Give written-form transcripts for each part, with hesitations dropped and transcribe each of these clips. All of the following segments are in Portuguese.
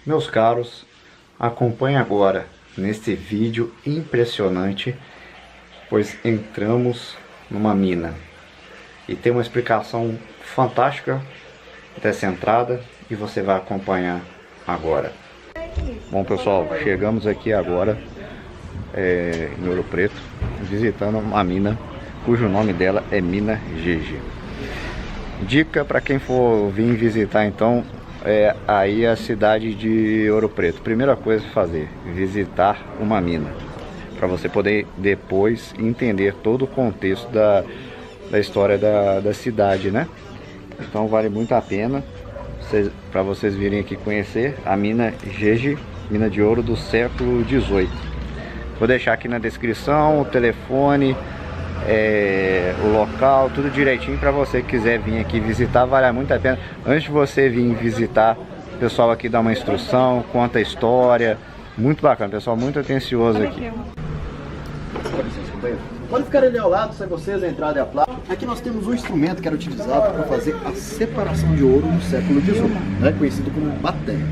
Meus caros, acompanhe agora neste vídeo impressionante, pois entramos numa mina e tem uma explicação fantástica dessa entrada e você vai acompanhar agora. Bom pessoal, chegamos aqui agora em Ouro Preto, visitando uma mina cujo nome dela é Mina GG. Dica para quem for vir visitar então aí a cidade de Ouro Preto. Primeira coisa a fazer, visitar uma mina, para você poder depois entender todo o contexto da história da cidade, né? Então vale muito a pena para vocês virem aqui conhecer a Mina GG, mina de ouro do século XVIII. Vou deixar aqui na descrição o telefone, o local, tudo direitinho para você que quiser vir aqui visitar. Vale muito a pena. Antes de você vir visitar, o pessoal aqui dá uma instrução, conta a história, muito bacana, pessoal muito atencioso aqui. Pode ficar ali ao lado, sai vocês, a entrada e a placa. Aqui nós temos um instrumento que era utilizado para fazer a separação de ouro no século XVIII, né, conhecido como bateia.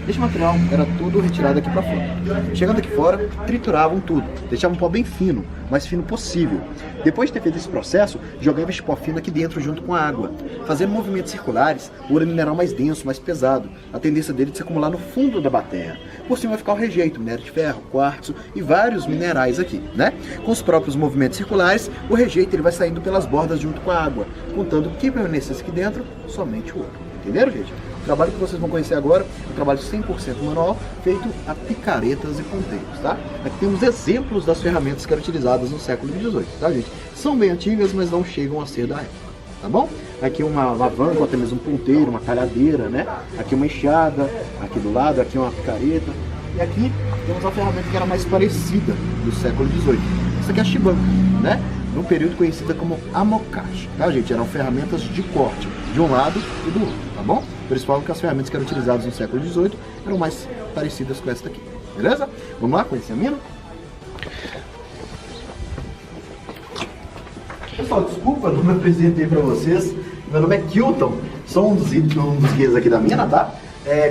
Este material era todo retirado aqui para fora. Chegando aqui fora, trituravam tudo, deixavam um pó bem fino, mais fino possível. Depois de ter feito esse processo, jogavam este pó fino aqui dentro junto com a água. Fazendo movimentos circulares, o ouro é mineral mais denso, mais pesado. A tendência dele é de se acumular no fundo da bateia. Por cima vai ficar o rejeito, minério de ferro, quartzo e vários minerais aqui, né? Com os próprios movimentos circulares, o rejeito ele vai saindo pelas bordas junto com a água, contando que permanecesse aqui dentro somente o ouro. Entenderam, gente? O trabalho que vocês vão conhecer agora é um trabalho 100% manual, feito a picaretas e ponteiros, tá? Aqui temos exemplos das ferramentas que eram utilizadas no século XVIII, tá, gente? São bem antigas, mas não chegam a ser da época, tá bom? Aqui uma alavanca, até mesmo um ponteiro, uma talhadeira, né? Aqui uma enxada, aqui do lado, aqui uma picareta. E aqui temos uma ferramenta que era mais parecida do século XVIII. Essa aqui é a chibanca, né? No período conhecida como amokachi, tá, gente? Eram ferramentas de corte, de um lado e do outro, tá bom? Por isso falam que as ferramentas que eram utilizadas no século XVIII eram mais parecidas com essa daqui, beleza? Vamos lá conhecer a mina? Pessoal, desculpa, não me apresentei para vocês. Meu nome é Kilton, sou um dos guias aqui da mina, tá?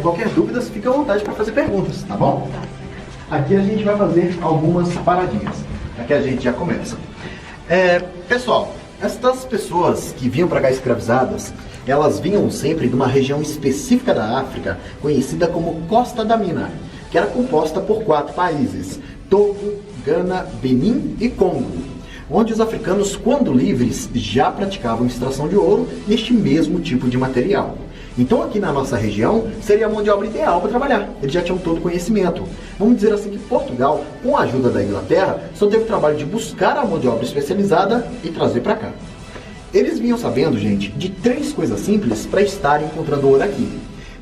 Qualquer dúvida, fica à vontade para fazer perguntas, tá bom? Aqui a gente vai fazer algumas paradinhas. Aqui a gente já começa. Pessoal, estas pessoas que vinham para cá escravizadas, elas vinham sempre de uma região específica da África, conhecida como Costa da Mina, que era composta por 4 países, Togo, Gana, Benin e Congo, onde os africanos, quando livres, já praticavam extração de ouro neste mesmo tipo de material. Então aqui na nossa região seria a mão de obra ideal para trabalhar, eles já tinham todo o conhecimento. Vamos dizer assim que Portugal, com a ajuda da Inglaterra, só teve o trabalho de buscar a mão de obra especializada e trazer para cá. Eles vinham sabendo, gente, de 3 coisas simples para estarem encontrando ouro aqui.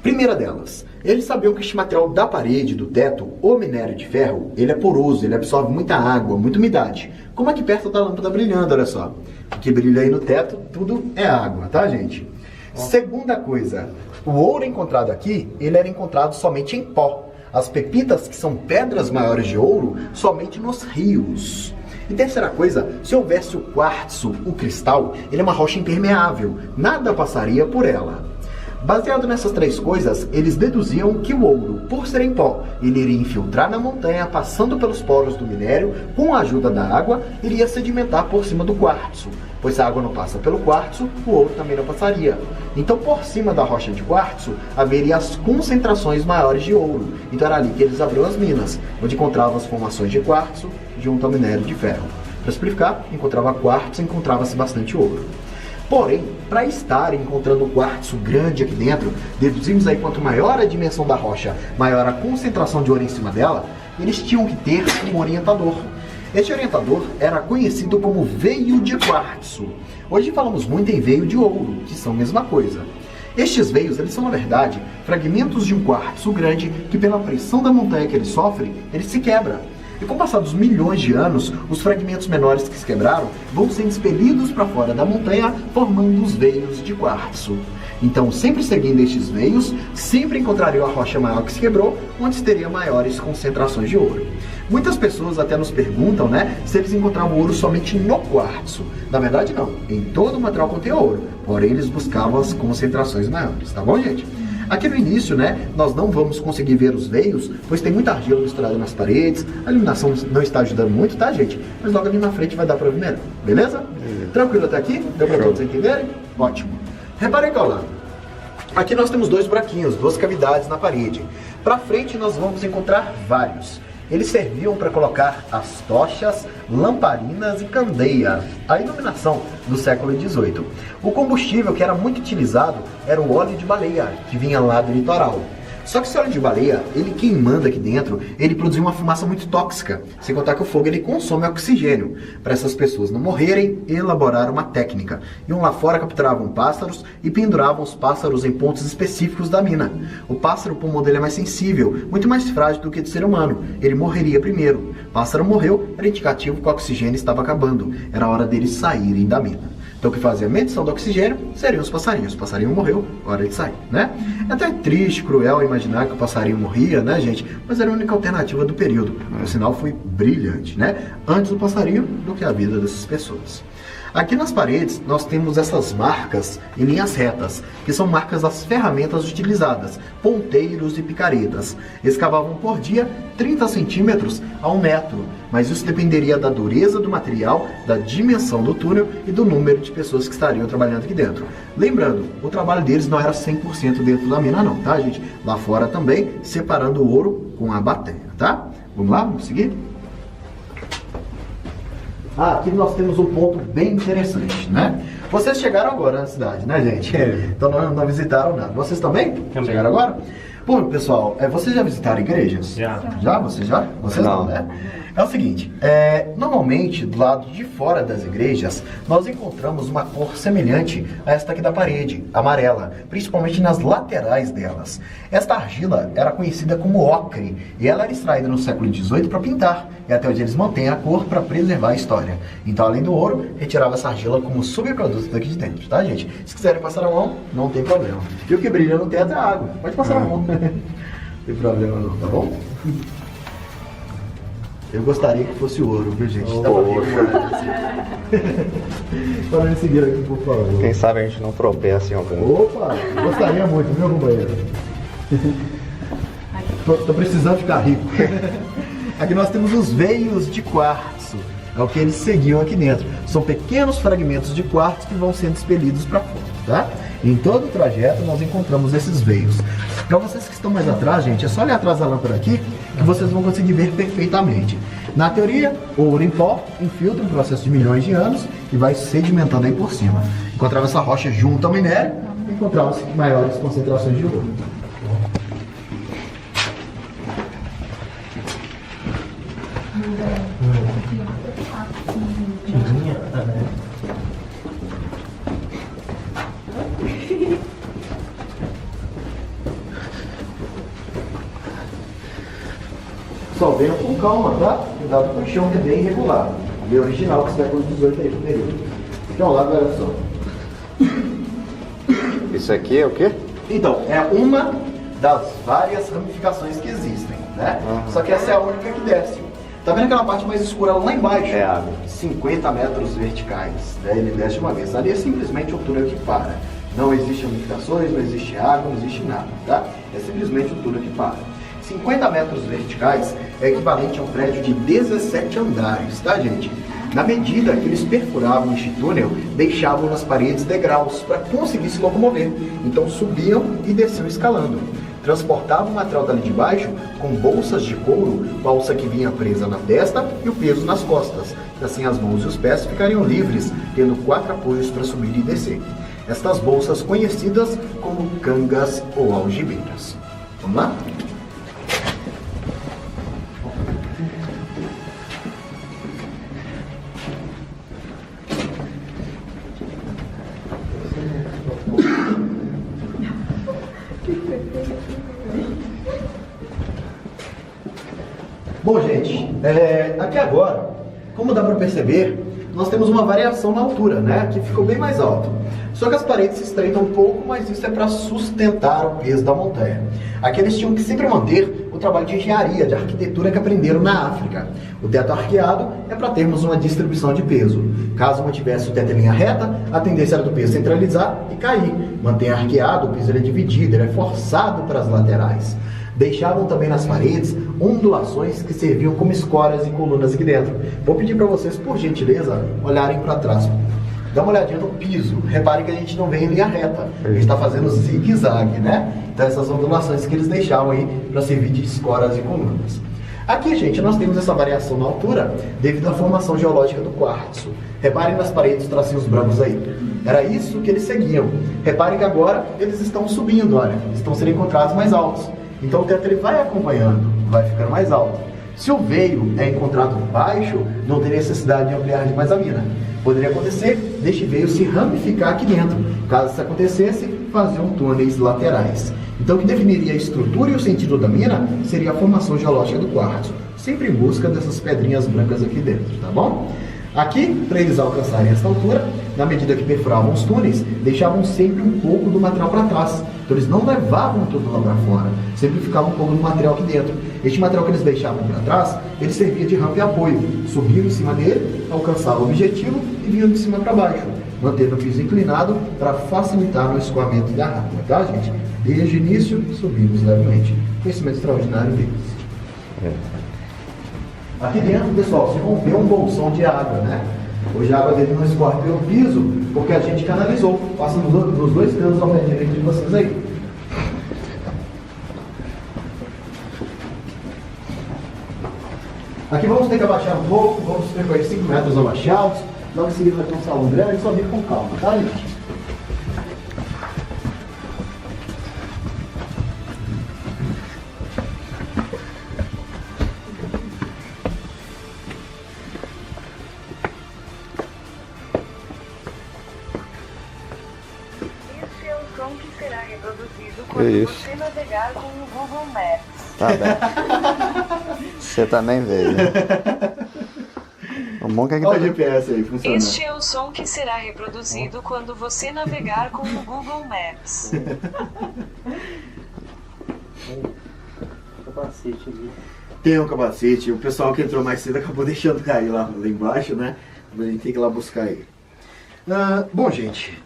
Primeira delas, eles sabiam que este material da parede, do teto, o minério de ferro, ele é poroso, ele absorve muita água, muita umidade. Como aqui perto da lâmpada brilhando, olha só. O que brilha aí no teto, tudo é água, tá, gente? Segunda coisa, o ouro encontrado aqui, ele era encontrado somente em pó. As pepitas, que são pedras maiores de ouro, somente nos rios. E terceira coisa, se houvesse o quartzo, o cristal, ele é uma rocha impermeável, nada passaria por ela. Baseado nessas 3 coisas, eles deduziam que o ouro, por ser em pó, ele iria infiltrar na montanha, passando pelos poros do minério, com a ajuda da água, iria sedimentar por cima do quartzo. Pois se a água não passa pelo quartzo, o ouro também não passaria. Então, por cima da rocha de quartzo, haveria as concentrações maiores de ouro. Então era ali que eles abriam as minas, onde encontravam as formações de quartzo junto ao minério de ferro. Para simplificar, encontrava quartzo e encontrava-se bastante ouro. Porém, para estar encontrando quartzo grande aqui dentro, deduzimos aí quanto maior a dimensão da rocha, maior a concentração de ouro em cima dela, eles tinham que ter um orientador. Este orientador era conhecido como veio de quartzo. Hoje falamos muito em veio de ouro, que são a mesma coisa. Estes veios, eles são, na verdade, fragmentos de um quartzo grande que, pela pressão da montanha que ele sofre, ele se quebra. E com o passar dos milhões de anos, os fragmentos menores que se quebraram vão sendo expelidos para fora da montanha, formando os veios de quartzo. Então, sempre seguindo estes veios, sempre encontrariam a rocha maior que se quebrou, onde teria maiores concentrações de ouro. Muitas pessoas até nos perguntam, né, se eles encontravam ouro somente no quartzo. Na verdade, não. Em todo o material contém ouro. Porém, eles buscavam as concentrações maiores. Tá bom, gente? Aqui no início, né, nós não vamos conseguir ver os veios, pois tem muita argila misturada nas paredes, a iluminação não está ajudando muito, tá, gente? Mas logo ali na frente vai dar pra ver melhor, beleza? Tranquilo até aqui? Deu pra todos entenderem? Ótimo. Reparem que ao lado. Aqui nós temos dois buraquinhos, duas cavidades na parede. Pra frente nós vamos encontrar vários. Eles serviam para colocar as tochas, lamparinas e candeias, a iluminação do século XVIII. O combustível que era muito utilizado era o óleo de baleia, que vinha lá do litoral. Só que esse óleo de baleia, ele queimando aqui dentro, ele produzia uma fumaça muito tóxica. Sem contar que o fogo ele consome oxigênio. Para essas pessoas não morrerem, elaboraram uma técnica. Iam lá fora, capturavam pássaros e penduravam os pássaros em pontos específicos da mina. O pássaro, o pulmão dele é mais sensível, muito mais frágil do que o do ser humano. Ele morreria primeiro. O pássaro morreu, era indicativo que o oxigênio estava acabando. Era hora deles saírem da mina. Então o que fazia a medição do oxigênio seriam os passarinhos. O passarinho morreu, hora de sair, né? É até triste, cruel imaginar que o passarinho morria, né, gente? Mas era a única alternativa do período. O sinal foi brilhante, né? Antes o passarinho do que a vida dessas pessoas. Aqui nas paredes nós temos essas marcas em linhas retas, que são marcas das ferramentas utilizadas, ponteiros e picaretas. Escavavam por dia 30 centímetros a 1 metro, mas isso dependeria da dureza do material, da dimensão do túnel e do número de pessoas que estariam trabalhando aqui dentro. Lembrando, o trabalho deles não era 100% dentro da mina não, tá, gente? Lá fora também, separando o ouro com a bateria, tá? Vamos lá? Vamos seguir? Aqui nós temos um ponto bem interessante, né? Vocês chegaram agora na cidade, né, gente? Então não visitaram nada. Vocês também? Chegaram agora? Bom, pessoal, vocês já visitaram igrejas? Já? Vocês já? Vocês não, né? É o seguinte, normalmente do lado de fora das igrejas, nós encontramos uma cor semelhante a esta aqui da parede, amarela, principalmente nas laterais delas. Esta argila era conhecida como ocre, e ela era extraída no século XVIII para pintar, e até hoje eles mantêm a cor para preservar a história. Então, além do ouro, retirava essa argila como subproduto daqui de dentro, tá, gente? Se quiserem passar a mão, não tem problema. E o que brilha no teto é a água, pode passar a mão. Não tem problema não, tá bom? Eu gostaria que fosse ouro, viu, gente? Para me seguir aqui, por favor. Quem sabe a gente não tropeça em algum. Opa, gostaria muito, viu, companheiro? Tô precisando ficar rico. Aqui nós temos os veios de quartzo. É o que eles seguiam aqui dentro. São pequenos fragmentos de quartzo que vão sendo expelidos para fora, tá? Em todo o trajeto nós encontramos esses veios. Para vocês que estão mais atrás, gente, é só olhar atrás da lâmpada aqui que vocês vão conseguir ver perfeitamente. Na teoria, o ouro em pó infiltra um processo de milhões de anos e vai sedimentando aí por cima. Encontrava essa rocha junto ao minério, encontrava-se maiores concentrações de ouro. Só venham com calma, tá? Cuidado com o chão, que é bem irregular. Bem original, que século XVIII aí, primeiro. Aqui ao lado, olha só. Isso aqui é o quê? Então, é uma das várias ramificações que existem, né? Só que essa é a única que desce. Tá vendo aquela parte mais escura lá embaixo? É água. 50 metros verticais. Né? Ele desce uma vez. Ali é simplesmente um túnel que para. Não existe ramificações, não existe água, não existe nada, tá? É simplesmente um túnel que para. 50 metros verticais é equivalente a um prédio de 17 andares, tá, gente? Na medida que eles perfuravam este túnel, deixavam nas paredes degraus para conseguir se locomover. Então subiam e desciam escalando. Transportavam o material dali de baixo com bolsas de couro, balsa que vinha presa na testa e o peso nas costas. Assim as mãos e os pés ficariam livres, tendo 4 apoios para subir e descer. Estas bolsas conhecidas como cangas ou algibeiras. Vamos lá? Bom, gente, aqui agora, como dá para perceber, nós temos uma variação na altura, né? Aqui ficou bem mais alto. Só que as paredes se estreitam um pouco, mas isso é para sustentar o peso da montanha. Aqui eles tinham que sempre manter o trabalho de engenharia, de arquitetura que aprenderam na África. O teto arqueado é para termos uma distribuição de peso. Caso mantivesse o teto em linha reta, a tendência era do peso centralizar e cair. Mantém arqueado, o piso ele é dividido, ele é forçado para as laterais. Deixavam também nas paredes ondulações que serviam como escoras e colunas aqui dentro. Vou pedir para vocês, por gentileza, olharem para trás. Dá uma olhadinha no piso. Reparem que a gente não vem em linha reta. A gente está fazendo zigue-zague, né? Então essas ondulações que eles deixavam aí para servir de escoras e colunas. Aqui, gente, nós temos essa variação na altura devido à formação geológica do quartzo. Reparem nas paredes, os tracinhos brancos aí. Era isso que eles seguiam. Reparem que agora eles estão subindo, olha. Estão sendo encontrados mais altos. Então o teto ele vai acompanhando, vai ficando mais alto. Se o veio é encontrado baixo, não tem necessidade de ampliar demais a mina. Poderia acontecer deste veio se ramificar aqui dentro. Caso isso acontecesse, faziam túneis laterais. Então o que definiria a estrutura e o sentido da mina seria a formação geológica do quartzo, sempre em busca dessas pedrinhas brancas aqui dentro, tá bom? Aqui, para eles alcançarem essa altura, na medida que perfuravam os túneis, deixavam sempre um pouco do material para trás. Então eles não levavam tudo lá para fora, sempre ficava um pouco do material aqui dentro. Este material que eles deixavam para trás, ele servia de rampa e apoio. Subiam em cima dele, alcançavam o objetivo e vinham de cima para baixo, mantendo o piso inclinado para facilitar o escoamento da rampa, tá, gente? Desde o início, subimos levemente. Conhecimento extraordinário deles. Aqui dentro, pessoal, vocês vão ver um bolsão de água, né? Hoje a água dele não escorre pelo piso, porque a gente canalizou. Passa nos dois canos ao pé direito de vocês aí. Aqui vamos ter que abaixar um pouco, vamos percorrer 5 metros abaixados. Logo em seguida vai ter um salão grande, só vir com calma, tá, gente? Que será reproduzido quando você navegar com o Google Maps. Tá bem. Você também veio. O bom que aqui Olha o GPS aí, funcionando. Este é o som que será reproduzido quando você navegar com o Google Maps. Capacete ali. Tem um capacete, o pessoal que entrou mais cedo acabou deixando cair lá embaixo, né? A gente tem que ir lá buscar ele. Bom, gente,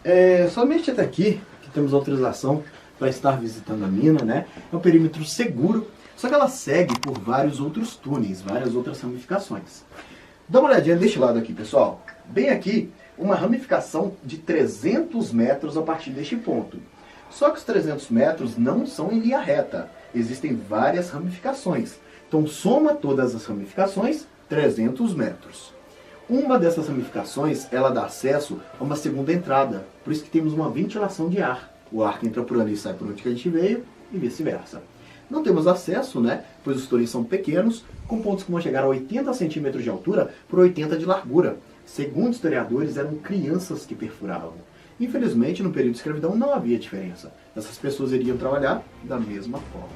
somente até aqui que temos autorização para estar visitando a mina, né? É um perímetro seguro, só que ela segue por vários outros túneis, várias outras ramificações. Dá uma olhadinha deste lado aqui, pessoal. Bem aqui, uma ramificação de 300 metros a partir deste ponto. Só que os 300 metros não são em linha reta, existem várias ramificações. Então soma todas as ramificações, 300 metros. Uma dessas ramificações, ela dá acesso a uma segunda entrada, por isso que temos uma ventilação de ar. O ar que entra por ali sai por onde que a gente veio e vice-versa. Não temos acesso, né, pois os túneis são pequenos, com pontos que vão chegar a 80 centímetros de altura por 80 de largura. Segundo historiadores, eram crianças que perfuravam. Infelizmente, no período de escravidão não havia diferença. Essas pessoas iriam trabalhar da mesma forma.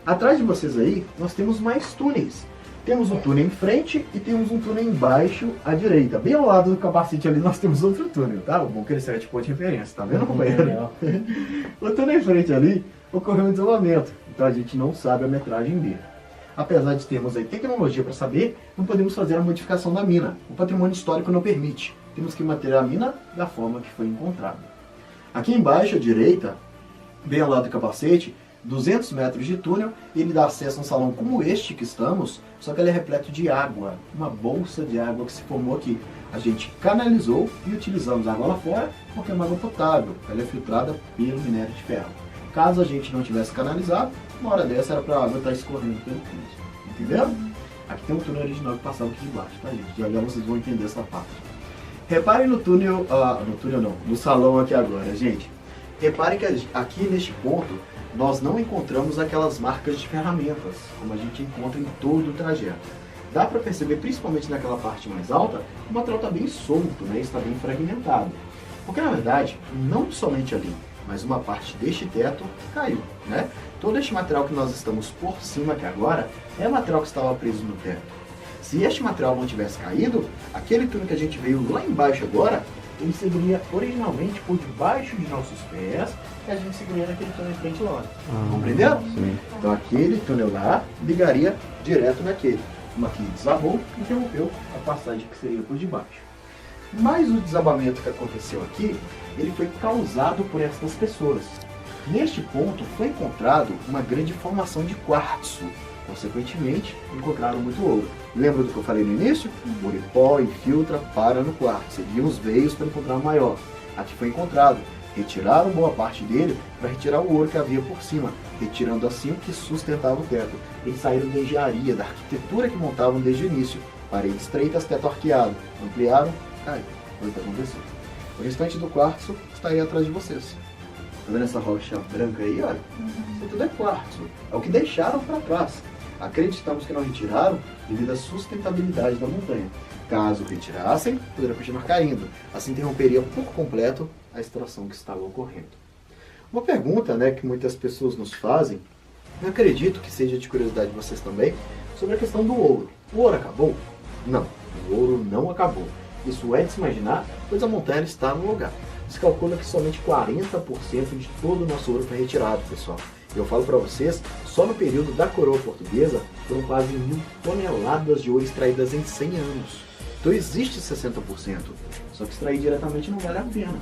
Atrás de vocês aí, nós temos mais túneis. Temos um túnel em frente e temos um túnel embaixo à direita. Bem ao lado do capacete ali nós temos outro túnel, tá? O bom que ele serve de ponto de referência, tá vendo, companheiro? O túnel em frente ali ocorreu um desenvolvimento, então a gente não sabe a metragem dele. Apesar de termos aí tecnologia para saber, não podemos fazer a modificação da mina. O patrimônio histórico não permite. Temos que manter a mina da forma que foi encontrada. Aqui embaixo à direita, bem ao lado do capacete, 200 metros de túnel, ele dá acesso a um salão como este que estamos, só que ele é repleto de água, uma bolsa de água que se formou aqui. A gente canalizou e utilizamos a água lá fora porque é uma água potável, ela é filtrada pelo minério de ferro. Caso a gente não tivesse canalizado, uma hora dessa era para a água estar escorrendo pelo piso, entendeu? Aqui tem um túnel original que passava aqui de baixo, tá, gente? Já já vocês vão entender essa parte. Reparem no túnel, no salão aqui agora, gente. Reparem que aqui neste ponto, nós não encontramos aquelas marcas de ferramentas, como a gente encontra em todo o trajeto. Dá para perceber, principalmente naquela parte mais alta, o material está bem solto, né? Está bem fragmentado. Porque, na verdade, não somente ali, mas uma parte deste teto caiu, né? Todo este material que nós estamos por cima aqui agora é material que estava preso no teto. Se este material não tivesse caído, aquele túnel que a gente veio lá embaixo agora ele seguiria originalmente por debaixo de nossos pés e a gente seguiria naquele túnel em frente lá. Compreenderam? Sim. Então aquele túnel lá ligaria direto naquele. Uma que desabou e interrompeu a passagem que seria por debaixo. Mas o desabamento que aconteceu aqui, ele foi causado por essas pessoas. Neste ponto foi encontrado uma grande formação de quartzo. Consequentemente, encontraram muito ouro. Lembra do que eu falei no início? O ouro em pó infiltra para no quartzo. Seguiam os veios para encontrar o maior. Aqui foi encontrado. Retiraram boa parte dele para retirar o ouro que havia por cima, retirando assim o que sustentava o teto. Eles saíram da engenharia, da arquitetura que montavam desde o início. Paredes estreitas, teto arqueado. Ampliaram, caiu. Foi o que aconteceu. O restante do quartzo está aí atrás de vocês. Tá vendo essa rocha branca aí, olha? Isso tudo é quartzo. É o que deixaram para trás. Acreditamos que não retiraram devido à sustentabilidade da montanha. Caso retirassem, poderia continuar caindo. Assim interromperia por completo a extração que estava ocorrendo. Uma pergunta, que muitas pessoas nos fazem, eu acredito que seja de curiosidade de vocês também, sobre a questão do ouro. O ouro acabou? Não, o ouro não acabou. Isso é de se imaginar, pois a montanha está no lugar. Se calcula que somente 40% de todo o nosso ouro foi retirado, pessoal. Eu falo para vocês, só no período da coroa portuguesa foram quase 1.000 toneladas de ouro extraídas em 100 anos. Então existe 60%, só que extrair diretamente não vale a pena.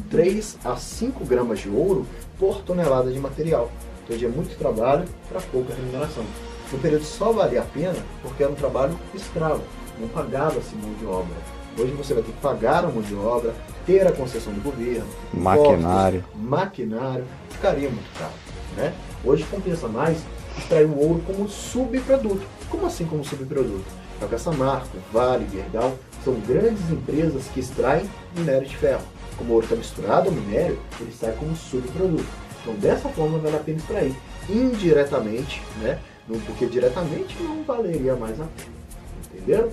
3 a 5 gramas de ouro por tonelada de material. Então é muito trabalho para pouca remuneração. No período só valia a pena porque era um trabalho escravo, não pagava-se mão de obra. Hoje você vai ter que pagar a mão de obra, ter a concessão do governo, maquinário. Maquinário, ficaria muito caro. Hoje compensa mais extrair o ouro como subproduto. Como assim como subproduto? A Caçamarco, Vale, Gerdau são grandes empresas que extraem minério de ferro. Como o ouro está misturado ao minério, ele sai como subproduto. Então dessa forma vale a pena extrair. Indiretamente, porque diretamente não valeria mais a pena. Entenderam?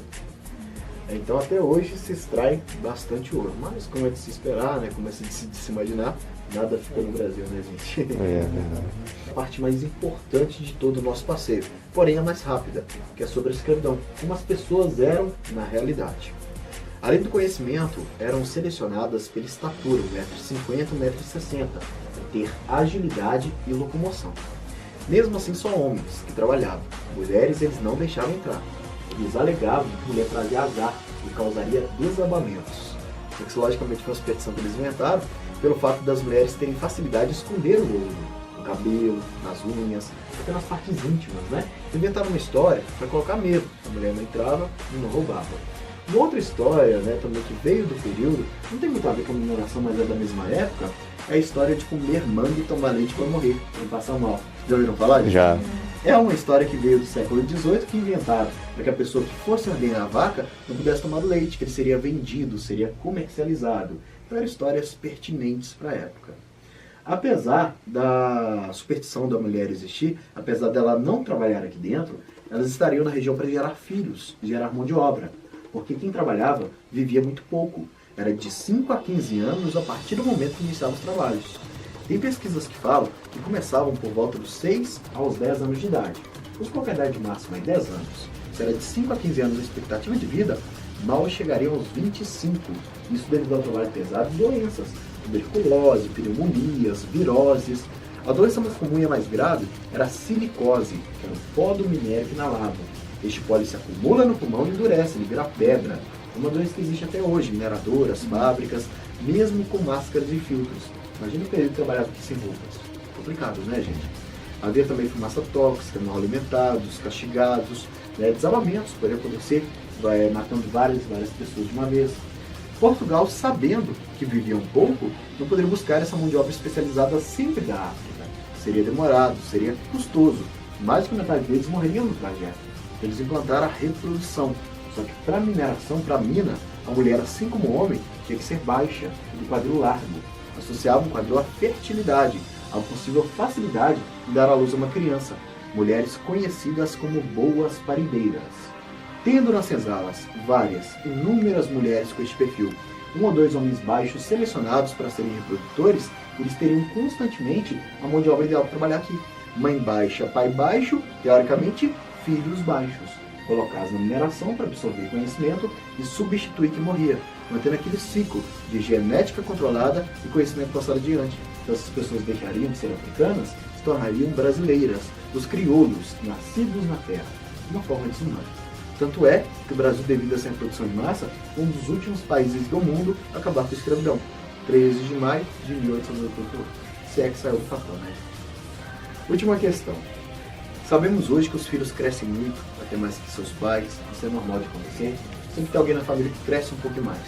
Então até hoje se extrai bastante ouro. Mas como é de se esperar, como é de se imaginar, nada ficou no Brasil, gente? É verdade. A parte mais importante de todo o nosso passeio, porém a mais rápida, que é sobre a escravidão, como as pessoas eram na realidade. Além do conhecimento, eram selecionadas pela estatura, 1,50 m, 1,60 m, para ter agilidade e locomoção. Mesmo assim, só homens que trabalhavam. Mulheres eles não deixavam entrar. Eles alegavam que mulher trazia azar e causaria desabamentos. Isso logicamente foi uma superstição que eles inventaram pelo fato das mulheres terem facilidade de esconder o ouro no cabelo, nas unhas, até nas partes íntimas, Inventaram uma história para colocar medo. A mulher não entrava e não roubava. Uma outra história, também que veio do período, não tem muito a ver com a mineração, mas é da mesma época, é a história de comer mangue tão valente para morrer, não passar mal. Já ouviram falar disso? Já. É uma história que veio do século XVIII que inventaram para que a pessoa que fosse ordenar a vaca não pudesse tomar o leite, que ele seria vendido, seria comercializado. Então eram histórias pertinentes para a época. Apesar da superstição da mulher existir, apesar dela não trabalhar aqui dentro, elas estariam na região para gerar filhos, gerar mão de obra. Porque quem trabalhava vivia muito pouco. Era de 5 a 15 anos a partir do momento que iniciavam os trabalhos. Tem pesquisas que falam que começavam por volta dos 6 aos 10 anos de idade. Os com a idade máxima em 10 anos. Se era de 5 a 15 anos a expectativa de vida, mal chegariam aos 25. Isso devido ao trabalho pesado e doenças. Tuberculose, pneumonias, viroses. A doença mais comum e a mais grave era a silicose, que era o pó do minério que inalavam. Este pó se acumula no pulmão e endurece, ele vira pedra. É uma doença que existe até hoje, mineradoras, fábricas, mesmo com máscaras e filtros. Imagina o período de trabalhar aqui sem roupas. Complicado, gente? Havia também fumaça tóxica, mal alimentados, castigados, desabamentos, poderiam acontecer, matando várias pessoas de uma vez. Portugal, sabendo que viviam pouco, não poderia buscar essa mão de obra especializada sempre da África. Seria demorado, seria custoso. Mais que metade deles morreriam no trajeto. Eles implantaram a reprodução. Só que para mineração, para mina, a mulher, assim como o homem, tinha que ser baixa e de quadril largo. Associavam o quadril à fertilidade, à possível facilidade de dar à luz a uma criança. Mulheres conhecidas como boas parideiras. Tendo nas senzalas inúmeras mulheres com este perfil, 1 ou 2 homens baixos selecionados para serem reprodutores, eles teriam constantemente a mão de obra ideal para trabalhar aqui. Mãe baixa, pai baixo, teoricamente, filhos baixos. Colocados na mineração para absorver conhecimento e substituir quem morria. mantendo aquele ciclo de genética controlada e conhecimento passado adiante. Então essas pessoas deixariam de ser africanas, se tornariam brasileiras, os crioulos, nascidos na terra, uma forma de sinônimo. Tanto é que o Brasil, devido a essa reprodução em massa, foi um dos últimos países do mundo a acabar com a escravidão. 13 de maio de 1888. Se é que saiu do papel, né? Última questão. Sabemos hoje que os filhos crescem muito, até mais que seus pais, isso é normal de acontecer. Sempre tem alguém na família que cresce um pouco mais.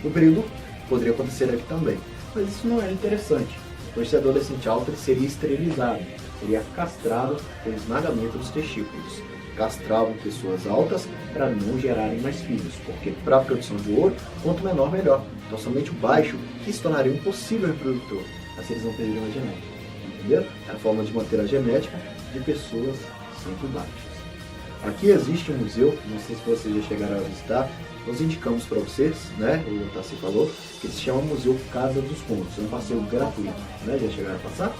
No período, poderia acontecer aqui também, mas isso não é interessante, pois se o adolescente alto ele seria esterilizado, seria castrado pelo esmagamento dos testículos. Castravam pessoas altas para não gerarem mais filhos, porque para a produção de ouro, quanto menor melhor. Então somente o baixo que se tornaria um possível reprodutor, assim eles não perderiam a genética. Entendeu? É a forma de manter a genética de pessoas sempre baixas. Aqui existe um museu, não sei se vocês já chegaram a visitar, nós indicamos para vocês, né? O Tassi falou, que se chama Museu Casa dos Contos, é um passeio gratuito, né? Já chegaram a passar?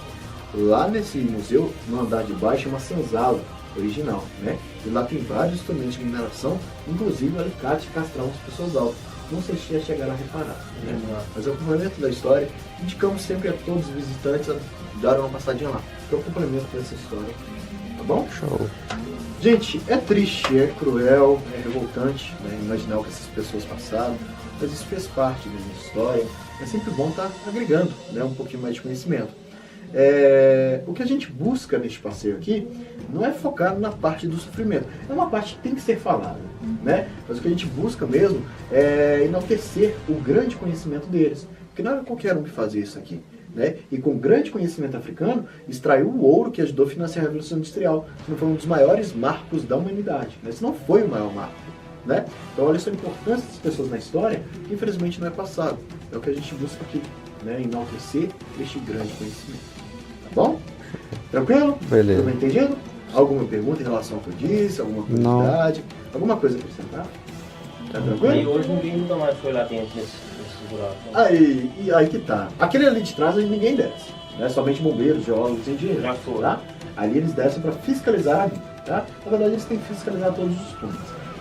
Lá nesse museu, no andar de baixo, é uma senzala original, né? E lá tem vários instrumentos de mineração, inclusive o alicate castral das pessoas altas. Não sei se já chegaram a reparar, né? Mas é o complemento da história. Indicamos sempre a todos os visitantes a dar uma passadinha lá, que é o complemento dessa história. Tá bom? Show. Gente, é triste, é cruel, é revoltante, né, imaginar o que essas pessoas passaram, mas isso fez parte da minha história. É sempre bom estar agregando, né, um pouquinho mais de conhecimento. O que a gente busca neste passeio aqui não é focar na parte do sofrimento, é uma parte que tem que ser falada, né? Mas o que a gente busca mesmo é enaltecer o grande conhecimento deles, porque não é qualquer um que fazia isso aqui, né? E com grande conhecimento africano, extraiu o ouro que ajudou a financiar a Revolução Industrial, que foi um dos maiores marcos da humanidade, né? Esse não foi o maior marco, né? Então olha só a importância das pessoas na história, que infelizmente não é passado, é o que a gente busca aqui, né? Enaltecer este grande conhecimento. Tá bom? Tranquilo? Beleza. Tudo bem entendido? Alguma pergunta em relação ao que eu disse? Alguma curiosidade? Alguma coisa a acrescentar? Tá tranquilo? E hoje ninguém nunca mais foi lá dentro nesse buraco. Aí que tá. Aquele ali de trás ninguém desce, né? Somente bombeiros, geólogos e engenheiros. Já foi. Tá? Ali eles descem para fiscalizar a mina, tá? Na verdade eles têm que fiscalizar todos os túneis.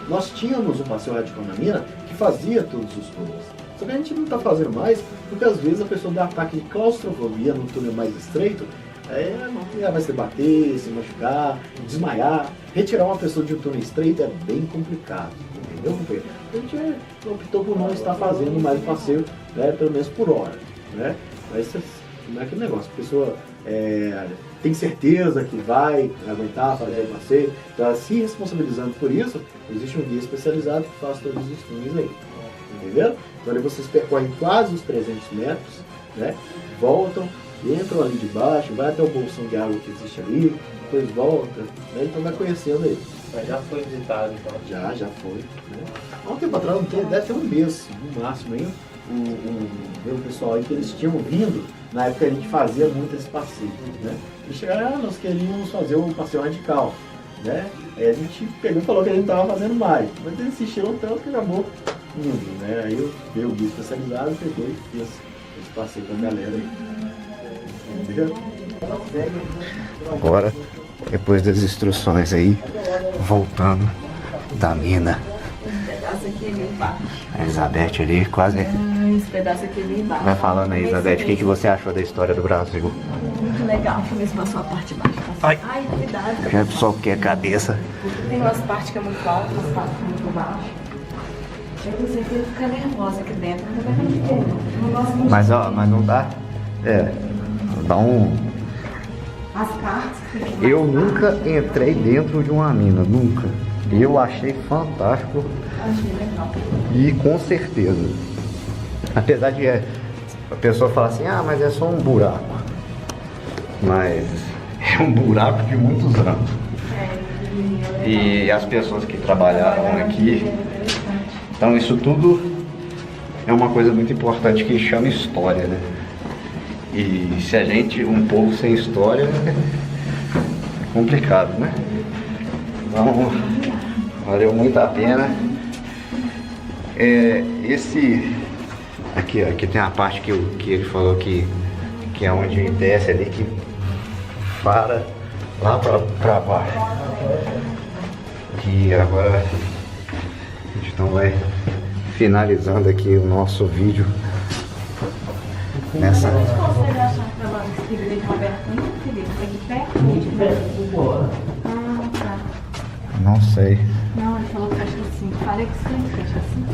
Nós tínhamos um passeio radical na mina que fazia todos os túneis. Só que a gente não está fazendo mais, porque às vezes a pessoa dá ataque de claustrofobia no túnel mais estreito, vai se bater, se machucar, desmaiar. Retirar uma pessoa de um túnel estreito é bem complicado, entendeu, companheiro? A gente optou por não estar fazendo mais o passeio, né, pelo menos por hora, né? Mas não é aquele negócio, a pessoa tem certeza que vai aguentar fazer o passeio, então se responsabilizando por isso, existe um guia especializado que faz todos os túneis aí. Entendeu? Então ali vocês percorrem quase os 300 metros, né? Voltam, entram ali de baixo, vai até o bolsão de água que existe ali, depois volta, né? Então vai conhecendo aí. Mas já foi visitado então? Já foi, né? Há um tempo atrás, deve ter um mês, no máximo aí, o pessoal aí que eles tinham vindo, na época a gente fazia muito esse passeio, né? E chegaram, nós queríamos fazer um passeio radical, né? Aí a gente pegou e falou que a gente estava fazendo mais, mas eles insistiram tanto que acabou indo, né? Aí eu dei o guia especializado, pegou e fiz esse passeio com a galera aí. Entendeu? Agora, depois das instruções aí, voltando da mina. Esse pedaço aqui é meio embaixo. A Elizabeth ali quase... Esse pedaço aqui é meio embaixo. Vai falando aí, Elizabeth, o que você achou da história do Brasil? Muito legal. Deixa eu ver se passou a parte de baixo. Ai. Ai, cuidado. Já só que a cabeça. Tem umas partes que é muito alta, umas partes que é muito baixo. Chega você fica nervosa aqui dentro. Não gosto muito. Mas ó, mas não dá. Dá um... As cartas. Eu nunca entrei dentro de uma mina, nunca. Eu achei fantástico. Achei legal. E com certeza. Apesar de a pessoa falar assim, mas é só um buraco. Mas é um buraco de muitos anos. E as pessoas que trabalharam aqui. Então isso tudo é uma coisa muito importante que chama história, né? E se a gente, um povo sem história, é complicado, né? Então, valeu muito a pena. Aqui tem a parte que ele falou que é onde desce ali, que para lá pra baixo. Que agora a gente não vai finalizando aqui o nosso vídeo nessa. Você consegue achar que trabalho esse Felipe Roberto ainda, Felipe? Aqui perto? Ah, tá. Não sei. Não, ele falou que fecha assim. Falei que sim, fecha assim.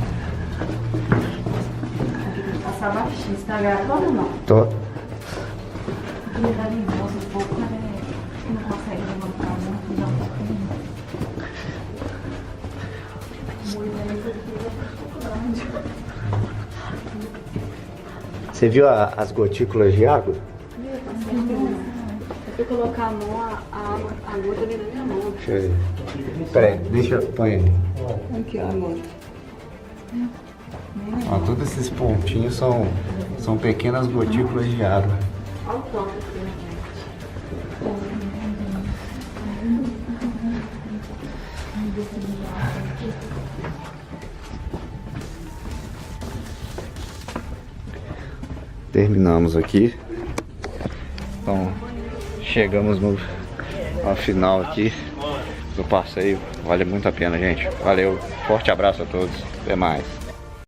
Aqui tem que passar baixinho. Tá gravando ou não? Tô. Ele dá nervoso um pouco, né? Não consegue levantar muito, dá um pouquinho. Você viu as gotículas de água? Se eu colocar a mão, a gota vem na minha mão. Deixa eu ver. Peraí, deixa eu pôr aí. Aqui, ó, a gota. Ó, todos esses pontinhos são pequenas gotículas de água. Olha o quanto aqui na frente. Terminamos aqui. Então chegamos no final aqui do passeio. Vale muito a pena, gente. Valeu, forte abraço a todos. Até mais.